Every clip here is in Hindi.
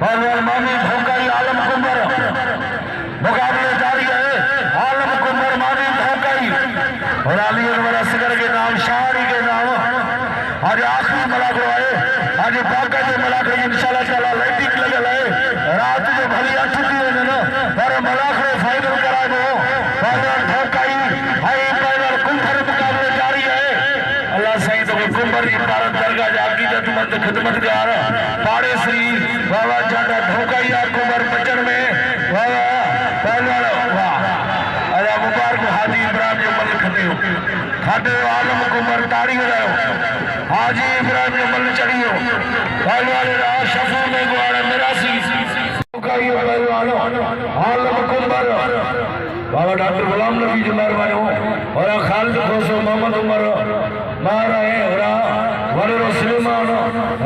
पहलवान मानी धोखाई आलम कुंबर मुकाबले जारी है। आलम कुंबर मानी धोखाई और अली असगर के नाम शाहरी के नाम आज आखिरी मलाक आए। आज बाका जो मलाक इंशाल्लाह ताला लाइटिंग लगल है। रात जो भली 8 थी ना पर मलाक फाइनल करा दो। पहलवान धोखाई हाई पहलवान कुंभर मुकाबले जारी है। अल्लाह सही तो कुंभर की भारत दरगाह जागी जतमंद खिदमतगार पाड़े श्री बाबा जाटा धोखाई कुंभर बचन में बाबा पहलवान वाह अल्लाह मुबारक हाजी इब्राहिम जो मल खटियो खाटे आलम कुंभर ताड़ी रहो। हाजी इब्राहिम जो मल चढ़ियो पहलवान शफू में गुआड़ा मिरासी धोखाई पहलवान आलम कुंभर बाबा डॉक्टर गुलाम नबी जो मेहरबानी हो और खालिद खोसो मोहम्मद उमर मारा है और वरेरो सुलेमान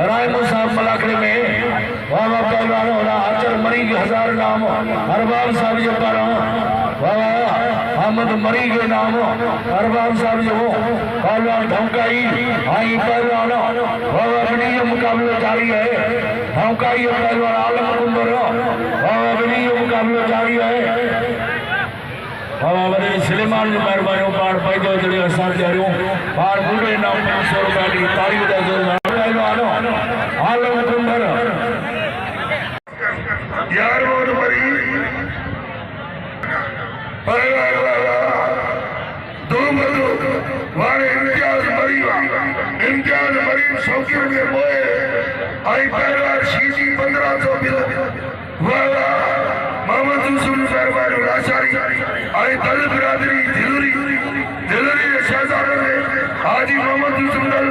राय मुसाफ मलाकड़े में बाबा पहलवान और आचर मरी के 1000 नाम अरबाब साहब जो पर बाबा अहमद मरी के नाम अरबाब साहब जो पहलवान धोखाई आई पहलवान बाबा बनी मुकाबला जारी है। धोखाई पहलवान आलम कुंबर बाबा बनी मुकाबला जारी है। बाबा बड़े सुलेमान जो मेहरबानी पार पैदो जड़े असार जारियों पार बूढ़े नाम 100 रुपया की तारीफ दा जोर पहलवान आलम कुंबर यार वो मरी पहलवान दो मरो वाले इम्तियाज मरी शौकीन में बोए आई पहलवान सीधी 1500 बिल वाला मोहम्मद यूसुफ मेहरबानी लाचारी आई दल बिरादरी दिलरी शहजादे ने हाजी मोहम्मद यूसुफ दल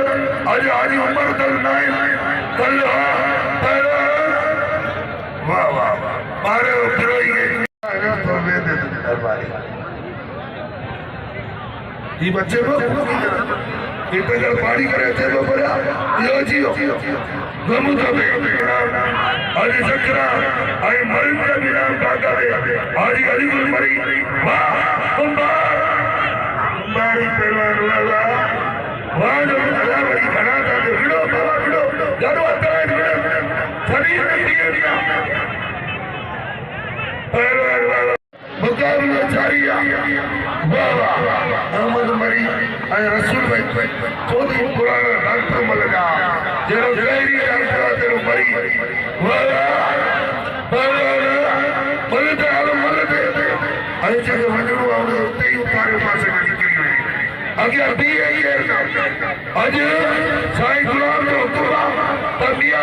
आज हाजी उमर दल नायब दल वाह वाह मारे फिरोई के तो वे दे दरबारी ये बच्चे को इतने जल पानी करे थे वो बोला यो जियो गमु तबे आज सकरा आई मरिम का भी नाम काका दे आज अली गुल मरी वाह कुंभारी पहलवान वाह जो अल्लाह बड़ी घना था जो विड़ो बाबा विड़ो जानो आता है विड़ो शरीर में दिया पहलवान वाह मुकाबला जारी वाह अहमद मरी आई रसूल भाई चौधरी पुराना डॉक्टर मलगा जेरो गैरी डॉक्टर तेरो मरी मलदे आलम मलदे आई जगह वजड़ो आवड़ो तेई उतारे पासे में निकली हुई अगे दी है आज साईं गुलाम जो हुक्म तबिया